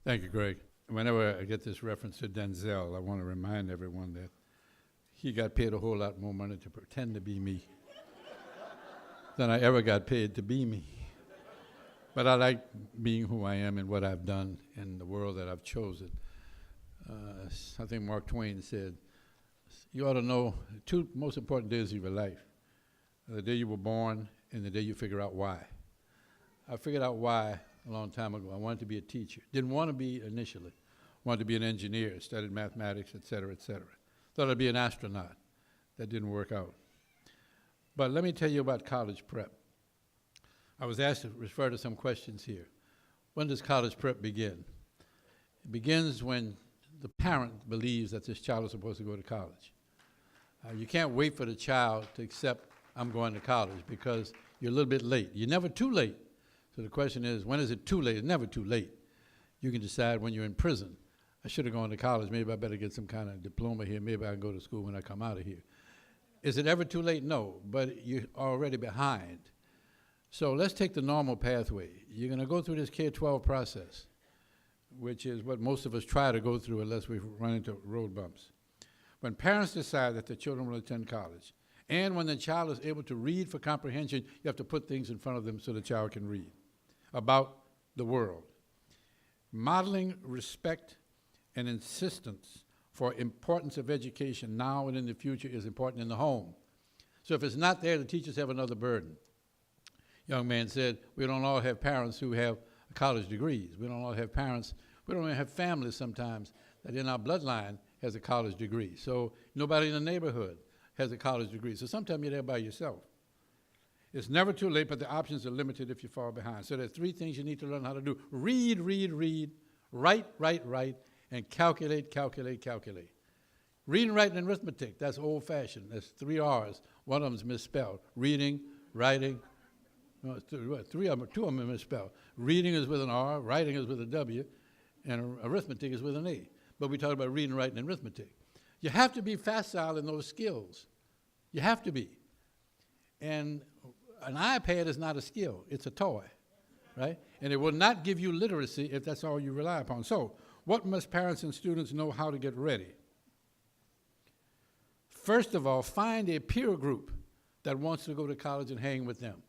Thank you, Greg. Whenever I get this reference to Denzel, I want to remind everyone that he got paid a whole lot more money to pretend to be me than I ever got paid to be me. But I like being who I am and what I've done in the world that I've chosen. I think Mark Twain said, you ought to know the two most important days of your life, the day you were born and the day you figure out why. I figured out why a long time ago. I wanted to be a teacher. Didn't want to be initially. Wanted to be an engineer, studied mathematics, et cetera, et cetera. Thought I'd be an astronaut. That didn't work out. But let me tell you about college prep. I was asked to refer to some questions here. When does college prep begin? It begins when the parent believes that this child is supposed to go to college. You can't wait for the child to accept, I'm going to college, because you're a little bit late. You're never too late. So the question is, when is it too late? It's never too late. You can decide when you're in prison, I should have gone to college. Maybe I better get some kind of diploma here. Maybe I can go to school when I come out of here. Is it ever too late? No, but you're already behind. So let's take the normal pathway. You're going to go through this K-12 process, which is what most of us try to go through unless we run into road bumps. When parents decide that the children will attend college, and when the child is able to read for comprehension, you have to put things in front of them so the child can read about the world. Modeling respect and insistence for importance of education now and in the future is important in the home. So if it's not there, the teachers have another burden. Young man said, we don't all have parents who have college degrees. We don't all have parents, we don't even have families sometimes that in our bloodline has a college degree. So nobody in the neighborhood has a college degree. So sometimes you're there by yourself. It's never too late, but the options are limited if you fall behind. So there are three things you need to learn how to do. Read, read, read, write, write, write, and calculate, calculate, calculate. Reading, writing, and arithmetic, that's old-fashioned. That's 3 R's. One of them's misspelled. Reading, writing, no, two of them are misspelled. Reading is with an R, writing is with a W, and arithmetic is with an A. But we talk about reading, writing, and arithmetic. You have to be facile in those skills. You have to be. And an iPad is not a skill, it's a toy, right? And it will not give you literacy if that's all you rely upon. So, what must parents and students know how to get ready? First of all, find a peer group that wants to go to college and hang with them.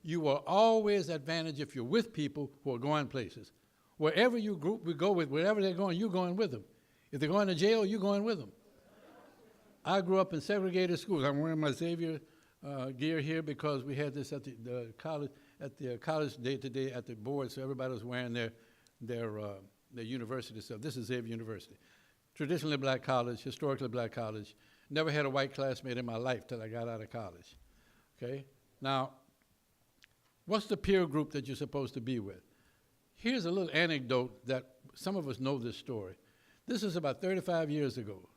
You will always advantage if you're with people who are going places. Wherever you group we go with, wherever they're going, you're going with them. If they're going to jail, you're going with them. I grew up in segregated schools. I'm wearing my Xavier gear here because we had this at the college day today at the board, so everybody was wearing their university stuff. This is Xavier University. Traditionally black college, historically black college. Never had a white classmate in my life till I got out of college, okay? Now, what's the peer group that you're supposed to be with? Here's a little anecdote that some of us know this story. This is about 35 years ago.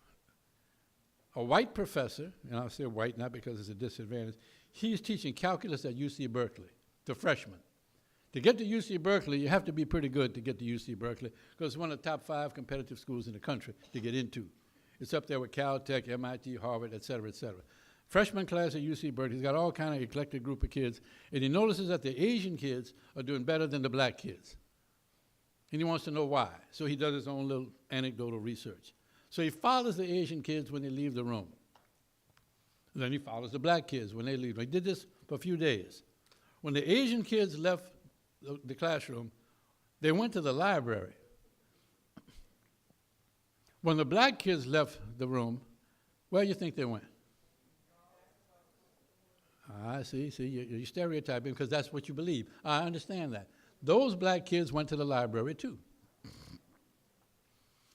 A white professor, and I'll say white not because it's a disadvantage, he's teaching calculus at UC Berkeley to freshmen. To get to UC Berkeley, you have to be pretty good to get to UC Berkeley because it's one of the top 5 competitive schools in the country to get into. It's up there with Caltech, MIT, Harvard, et cetera, et cetera. Freshman class at UC Berkeley, he's got all kind of eclectic group of kids, and he notices that the Asian kids are doing better than the black kids. And he wants to know why. So he does his own little anecdotal research. So he follows the Asian kids when they leave the room. And then he follows the black kids when they leave. He did this for a few days. When the Asian kids left the classroom, they went to the library. When the black kids left the room, where do you think they went? I see, you're stereotyping because that's what you believe. I understand that. Those black kids went to the library too.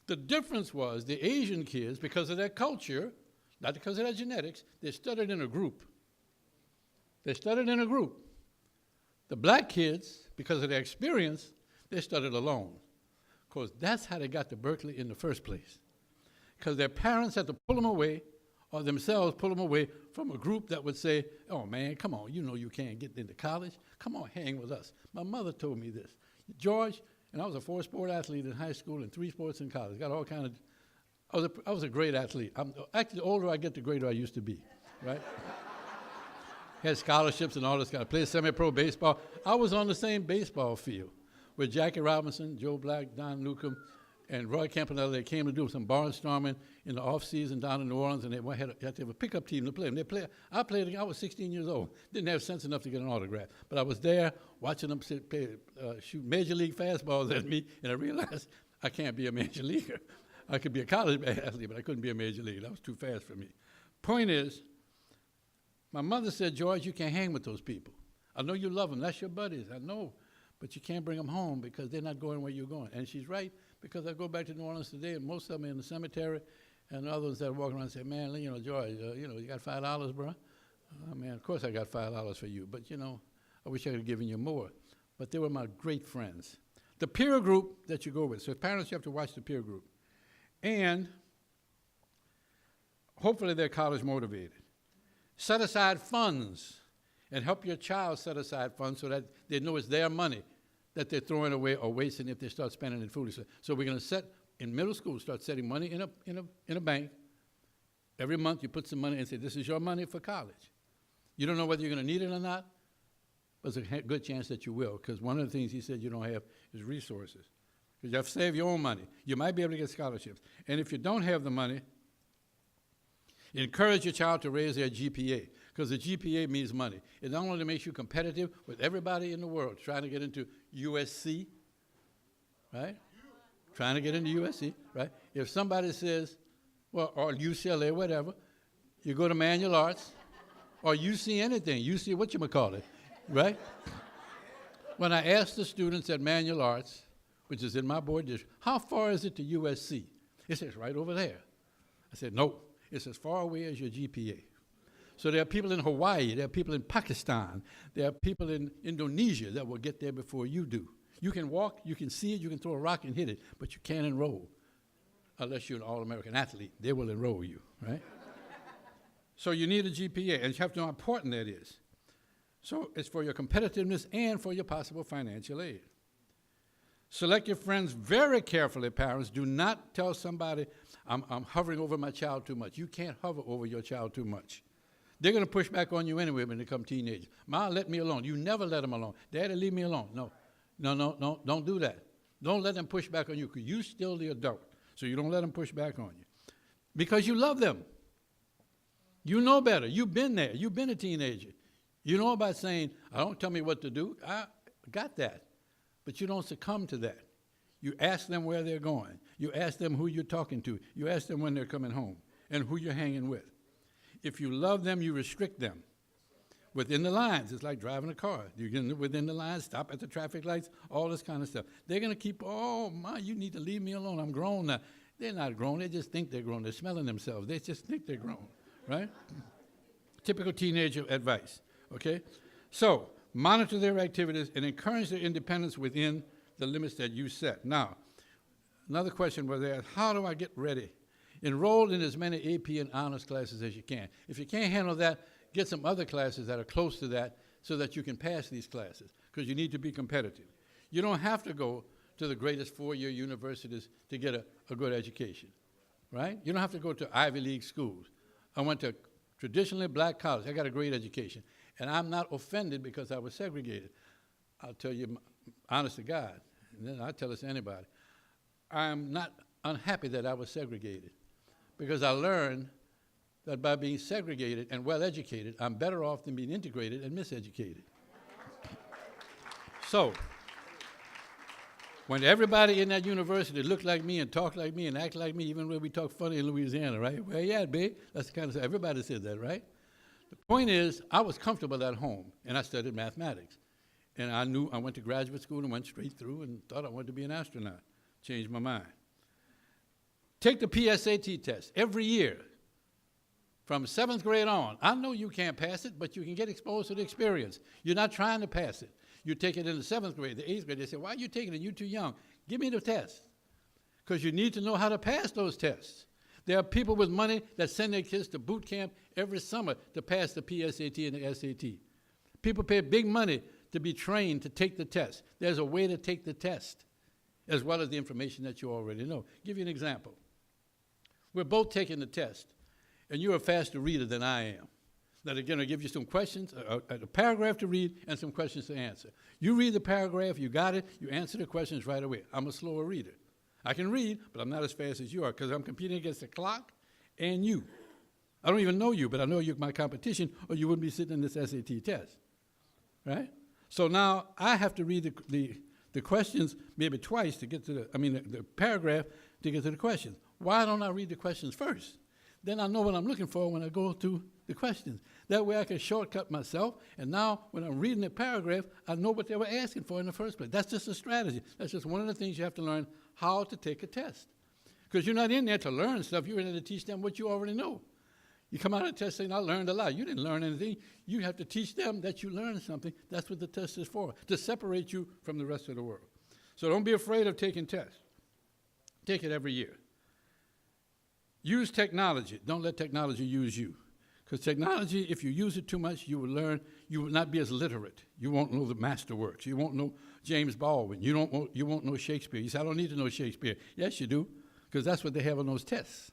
The difference was the Asian kids, because of their culture, not because of their genetics, they studied in a group. They studied in a group. The black kids, because of their experience, they studied alone. Of course, that's how they got to Berkeley in the first place. Because their parents had to pull them away, or themselves pull them away from a group that would say, oh man, come on, you know you can't get into college. Come on, hang with us. My mother told me this. George, and I was a 4-sport athlete in high school and 3 sports in college. Got all kind of, I was a great athlete. Actually, the older I get, the greater I used to be, right? Had scholarships and all this kind of, played semi-pro baseball. I was on the same baseball field with Jackie Robinson, Joe Black, Don Newcomb, and Roy Campanella. They came to do some barnstorming in the off season down in New Orleans, and they had to have a pickup team to play them. I played. I was 16 years old. Didn't have sense enough to get an autograph, but I was there watching them shoot major league fastballs at me, and I realized I can't be a major leaguer. I could be a college athlete, but I couldn't be a major leaguer. That was too fast for me. Point is, my mother said, George, you can't hang with those people. I know you love them. That's your buddies. I know. But you can't bring them home because they're not going where you're going. And she's right, because I go back to New Orleans today, and most of them are in the cemetery, and others that walk around and say, man, George, you got $5, bro? Man, of course I got $5 for you, but, I wish I could have given you more. But they were my great friends. The peer group that you go with. So parents, you have to watch the peer group. And hopefully they're college motivated. Set aside funds and help your child set aside funds so that they know it's their money that they're throwing away or wasting if they start spending it foolishly. So we're going to set, in middle school, start setting money in a bank. Every month you put some money and say, this is your money for college. You don't know whether you're going to need it or not, but there's a good chance that you will, because one of the things he said you don't have is resources. Because you have to save your own money. You might be able to get scholarships. And if you don't have the money, encourage your child to raise their GPA, because the GPA means money. It not only makes you competitive with everybody in the world trying to get into USC, right? Trying to get into USC, right? If somebody says, well, or UCLA, whatever, you go to manual arts, or UC anything, UC whatchamacallit, right? When I asked the students at manual arts, which is in my board district, how far is it to USC? It says, right over there. I said, no, it's as far away as your GPA. So there are people in Hawaii, there are people in Pakistan, there are people in Indonesia that will get there before you do. You can walk, you can see it, you can throw a rock and hit it, but you can't enroll unless you're an all-American athlete. They will enroll you, right? So you need a GPA, and you have to know how important that is. So it's for your competitiveness and for your possible financial aid. Select your friends very carefully, parents. Do not tell somebody, I'm hovering over my child too much. You can't hover over your child too much. They're going to push back on you anyway when they become teenagers. Ma, let me alone. You never let them alone. Daddy, leave me alone. No, don't do that. Don't let them push back on you, because you're still the adult. So you don't let them push back on you. Because you love them. You know better. You've been there. You've been a teenager. You know about saying, don't tell me what to do. I got that. But you don't succumb to that. You ask them where they're going. You ask them who you're talking to. You ask them when they're coming home and who you're hanging with. If you love them, you restrict them. Within the lines, it's like driving a car. You get within the lines, stop at the traffic lights, all this kind of stuff. They're going to keep, you need to leave me alone. I'm grown now. They're not grown. They just think they're grown. They're smelling themselves. They just think they're grown, right? Typical teenager advice, okay? So monitor their activities and encourage their independence within the limits that you set. Now, another question was asked, how do I get ready? Enroll in as many AP and honors classes as you can. If you can't handle that, get some other classes that are close to that so that you can pass these classes, because you need to be competitive. You don't have to go to the greatest four-year universities to get a good education, right? You don't have to go to Ivy League schools. I went to traditionally black college. I got a great education. And I'm not offended because I was segregated. I'll tell you, honest to God, and then I'll tell this to anybody, I'm not unhappy that I was segregated, because I learned that by being segregated and well-educated, I'm better off than being integrated and miseducated. So, when everybody in that university looked like me and talked like me and acted like me, even when we talk funny in Louisiana, right? Where you at, babe? That's the kind of stuff. Everybody said that, right? The point is, I was comfortable at home, and I studied mathematics. And I knew I went to graduate school and went straight through and thought I wanted to be an astronaut. Changed my mind. Take the PSAT test every year from 7th grade on. I know you can't pass it, but you can get exposed to the experience. You're not trying to pass it. You take it in the 7th grade, the 8th grade. They say, why are you taking it? You're too young. Give me the test. Because you need to know how to pass those tests. There are people with money that send their kids to boot camp every summer to pass the PSAT and the SAT. People pay big money to be trained to take the test. There's a way to take the test, as well as the information that you already know. Give you an example. We're both taking the test, and you're a faster reader than I am. that are going to give you some questions, a paragraph to read, and some questions to answer. You read the paragraph, you got it, you answer the questions right away. I'm a slower reader. I can read, but I'm not as fast as you are because I'm competing against the clock and you. I don't even know you, but I know you're my competition, or you wouldn't be sitting in this SAT test, right? So now I have to read the questions maybe twice to get to the paragraph to get to the questions. Why don't I read the questions first? Then I know what I'm looking for when I go to the questions. That way I can shortcut myself, and now when I'm reading the paragraph, I know what they were asking for in the first place. That's just a strategy. That's just one of the things you have to learn, how to take a test. Because you're not in there to learn stuff, you're in there to teach them what you already know. You come out of the test saying, I learned a lot. You didn't learn anything. You have to teach them that you learned something. That's what the test is for, to separate you from the rest of the world. So don't be afraid of taking tests. Take it every year. Use technology. Don't let technology use you. Because technology, if you use it too much, you will not be as literate. You won't know the masterworks. You won't know James Baldwin. You won't know Shakespeare. You say, I don't need to know Shakespeare. Yes, you do, because that's what they have on those tests.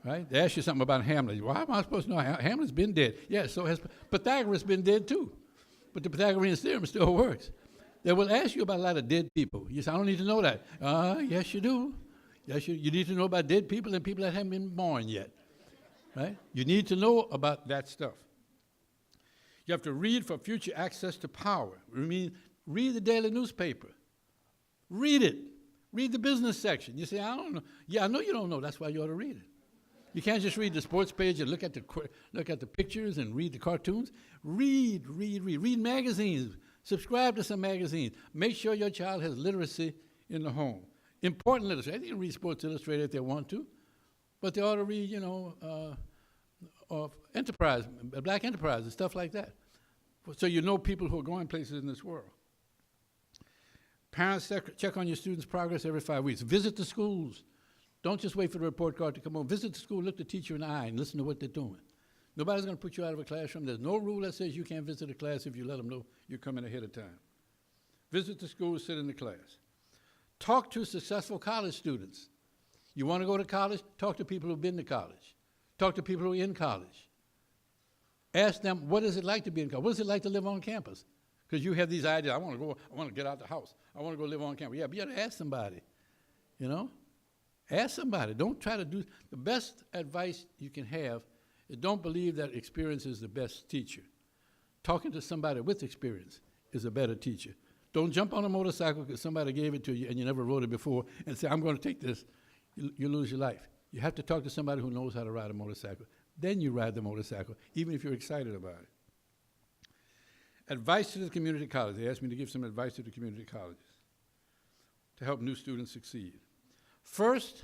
Right? They ask you something about Hamlet. Why am I supposed to know? Hamlet's been dead. Yes, so has Pythagoras been dead too. But the Pythagorean theorem still works. They will ask you about a lot of dead people. You say, I don't need to know that. Yes, you do. Yes, you need to know about dead people and people that haven't been born yet. Right? You need to know about that stuff. You have to read for future access to power. I mean, read the daily newspaper. Read it. Read the business section. You say, I don't know. Yeah, I know you don't know. That's why you ought to read it. You can't just read the sports page and look at the pictures and read the cartoons. Read magazines. Subscribe to some magazines. Make sure your child has literacy in the home. Important literacy. They can read Sports Illustrated if they want to, but they ought to read, enterprise, black enterprise and stuff like that. So you know people who are going places in this world. Parents check on your students' progress every 5 weeks. Visit the schools. Don't just wait for the report card to come on. Visit the school, look the teacher in the eye, and listen to what they're doing. Nobody's going to put you out of a classroom. There's no rule that says you can't visit a class if you let them know you're coming ahead of time. Visit the school, sit in the class. Talk to successful college students. You want to go to college? Talk to people who've been to college. Talk to people who are in college. Ask them, what is it like to be in college? What is it like to live on campus? Because you have these ideas, I want to get out the house. I want to go live on campus. Yeah, but you got to ask somebody, Ask somebody. Don't try to do, the best advice you can have is don't believe that experience is the best teacher. Talking to somebody with experience is a better teacher. Don't jump on a motorcycle because somebody gave it to you and you never rode it before and say, I'm going to take this. You lose your life. You have to talk to somebody who knows how to ride a motorcycle. Then you ride the motorcycle, even if you're excited about it. Advice to the community college. They asked me to give some advice to the community colleges to help new students succeed. First,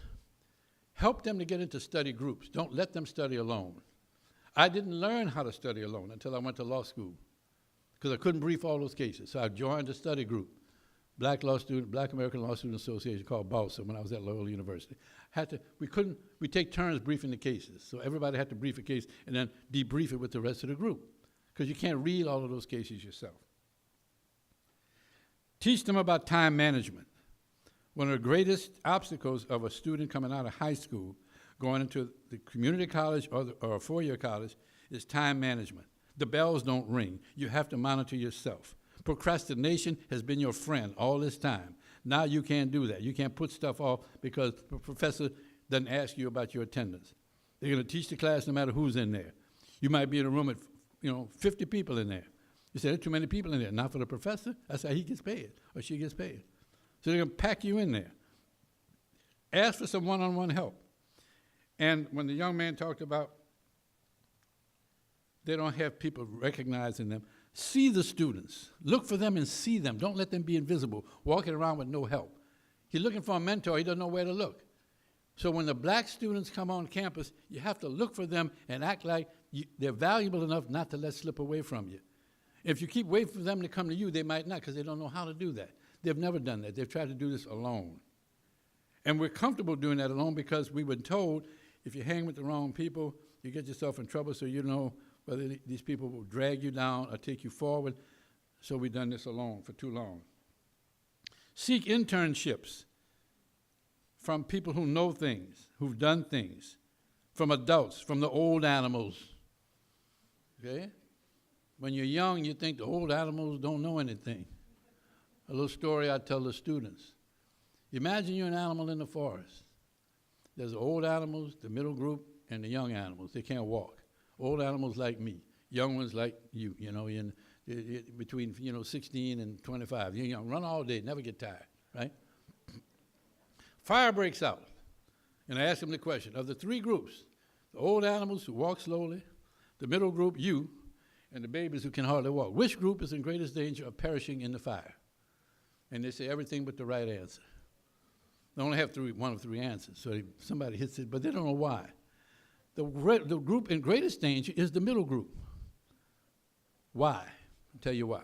help them to get into study groups. Don't let them study alone. I didn't learn how to study alone until I went to law school because I couldn't brief all those cases. So I joined a study group, Black American Law Student Association, called BALSA, when I was at Loyola University. We take turns briefing the cases. So everybody had to brief a case and then debrief it with the rest of the group because you can't read all of those cases yourself. Teach them about time management. One of the greatest obstacles of a student coming out of high school, going into the community college or a four-year college, is time management. The bells don't ring. You have to monitor yourself. Procrastination has been your friend all this time. Now you can't do that. You can't put stuff off because the professor doesn't ask you about your attendance. They're going to teach the class no matter who's in there. You might be in a room with 50 people in there. You say, there are too many people in there. Not for the professor. That's how he gets paid or she gets paid. So they're going to pack you in there. Ask for some one-on-one help. And when the young man talked about they don't have people recognizing them, see the students. Look for them and see them. Don't let them be invisible, walking around with no help. He's looking for a mentor. He doesn't know where to look. So when the black students come on campus, you have to look for them and act like they're valuable enough not to let slip away from you. If you keep waiting for them to come to you, they might not because they don't know how to do that. They've never done that. They've tried to do this alone. And we're comfortable doing that alone because we've been told if you hang with the wrong people, you get yourself in trouble, so you know whether these people will drag you down or take you forward. So we've done this alone for too long. Seek internships from people who know things, who've done things, from adults, from the old animals. okay? When you're young, you think the old animals don't know anything. A little story I tell the students. Imagine you're an animal in the forest. There's the old animals, the middle group, and the young animals. They can't walk. Old animals like me. Young ones like you, between 16 and 25. You're young, run all day, never get tired, right? Fire breaks out. And I ask them the question, of the three groups, the old animals who walk slowly, the middle group, you, and the babies who can hardly walk, which group is in greatest danger of perishing in the fire? And they say everything but the right answer. They only have one of three answers, so somebody hits it, but they don't know why. The group in greatest danger is the middle group. Why? I'll tell you why.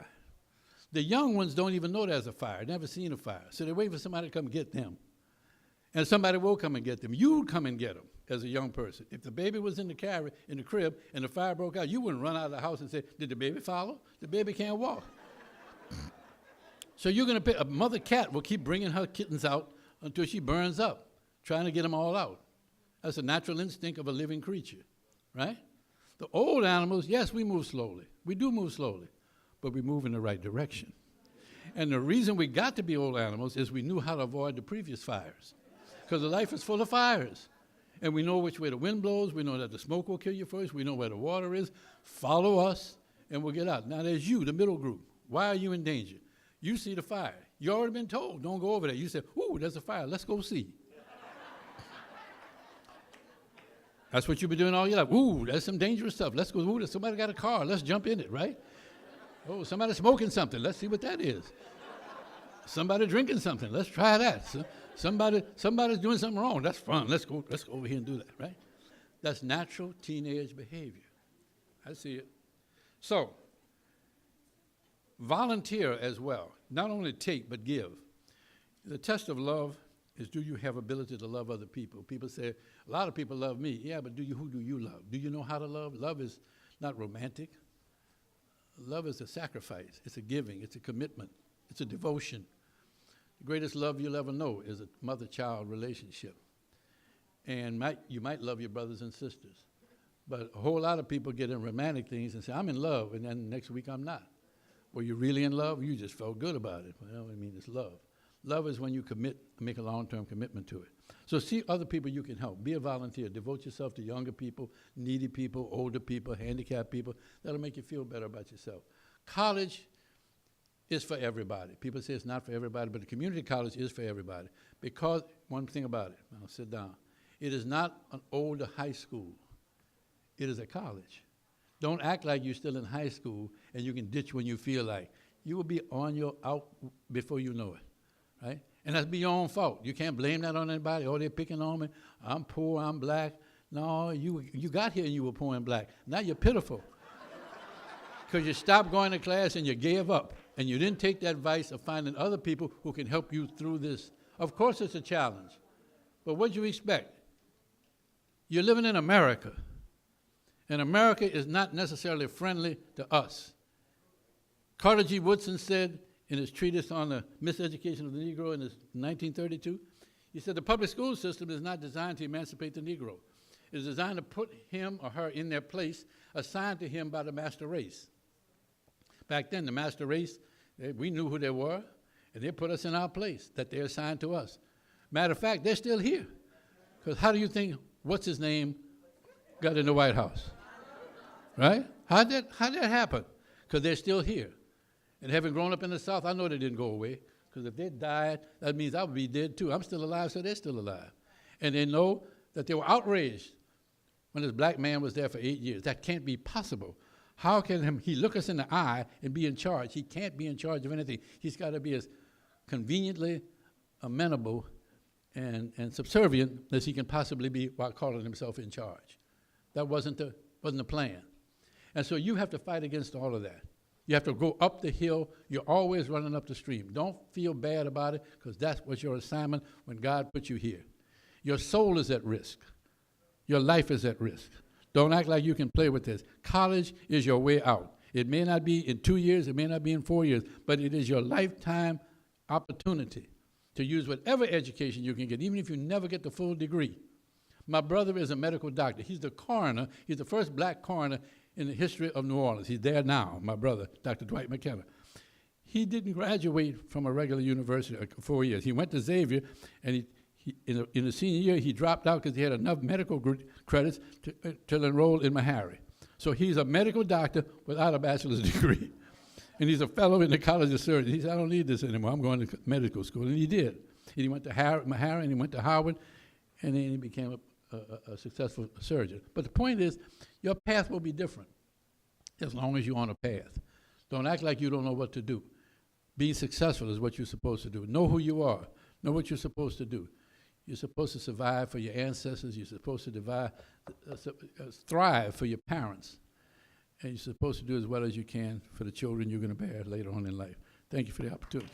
The young ones don't even know there's a fire, never seen a fire, so they wait for somebody to come get them. And somebody will come and get them. You come and get them as a young person. If the baby was in the crib, and the fire broke out, you wouldn't run out of the house and say, did the baby follow? The baby can't walk. So you're going to pick, a mother cat will keep bringing her kittens out until she burns up, trying to get them all out. That's a natural instinct of a living creature, right? The old animals, yes, we move slowly. We do move slowly, but we move in the right direction. And the reason we got to be old animals is we knew how to avoid the previous fires. Because the life is full of fires. And we know which way the wind blows. We know that the smoke will kill you first. We know where the water is. Follow us, and we'll get out. Now, there's you, the middle group. Why are you in danger? You see the fire. You already been told, don't go over there. You say, ooh, there's a fire. Let's go see. That's what you've been doing all your life. Ooh, there's some dangerous stuff. Let's go. Ooh, somebody got a car. Let's jump in it, right? Oh, somebody's smoking something. Let's see what that is. Somebody drinking something. Let's try that. Somebody's doing something wrong. That's fun. Let's go over here and do that, right? That's natural teenage behavior. I see it. So, volunteer as well. Not only take, but give. The test of love is, do you have ability to love other people? People say, a lot of people love me. Yeah, but who do you love? Do you know how to love? Love is not romantic. Love is a sacrifice. It's a giving. It's a commitment. It's a devotion. The greatest love you'll ever know is a mother-child relationship. And you might love your brothers and sisters. But a whole lot of people get in romantic things and say, I'm in love, and then next week I'm not. Were you really in love? You just felt good about it. Well, I mean, it's love. Love is when you commit, make a long-term commitment to it. So see other people you can help. Be a volunteer. Devote yourself to younger people, needy people, older people, handicapped people. That'll make you feel better about yourself. College is for everybody. People say it's not for everybody, but the community college is for everybody. Because, one thing about it, I'll sit down. It is not an older high school. It is a college. Don't act like you're still in high school and you can ditch when you feel like. You will be on your out before you know it, right? And that's be your own fault. You can't blame that on anybody. Oh, they're picking on me. I'm poor, I'm black. No, you got here and you were poor and black. Now you're pitiful. Because you stopped going to class and you gave up. And you didn't take that advice of finding other people who can help you through this. Of course it's a challenge. But what do you expect? You're living in America. And America is not necessarily friendly to us. Carter G. Woodson said in his treatise on the miseducation of the Negro in 1932, he said the public school system is not designed to emancipate the Negro. It is designed to put him or her in their place assigned to him by the master race. Back then, the master race, we knew who they were, and they put us in our place that they assigned to us. Matter of fact, they're still here. Because how do you think, what's his name, got in the White House? Right? How'd that happen? Because they're still here. And having grown up in the South, I know they didn't go away. Because if they died, that means I would be dead too. I'm still alive, so they're still alive. And they know that they were outraged when this black man was there for 8 years. That can't be possible. How can he look us in the eye and be in charge? He can't be in charge of anything. He's got to be as conveniently amenable and subservient as he can possibly be while calling himself in charge. That wasn't the plan. And so you have to fight against all of that. You have to go up the hill. You're always running up the stream. Don't feel bad about it, because that was your assignment when God put you here. Your soul is at risk. Your life is at risk. Don't act like you can play with this. College is your way out. It may not be in 2 years, it may not be in 4 years, but it is your lifetime opportunity to use whatever education you can get, even if you never get the full degree. My brother is a medical doctor. He's the coroner. He's the first black coroner in the history of New Orleans. He's there now, my brother, Dr. Dwight McKenna. He didn't graduate from a regular university 4 years. He went to Xavier, and in the senior year, he dropped out because he had enough medical credits to enroll in Meharry. So he's a medical doctor without a bachelor's degree. And he's a fellow in the College of Surgeons. He said, I don't need this anymore. I'm going to medical school. And he did. And he went to Meharry, and he went to Howard, and then he became a successful surgeon. But the point is, your path will be different as long as you're on a path. Don't act like you don't know what to do. Being successful is what you're supposed to do. Know who you are. Know what you're supposed to do. You're supposed to survive for your ancestors. You're supposed to thrive for your parents. And you're supposed to do as well as you can for the children you're going to bear later on in life. Thank you for the opportunity.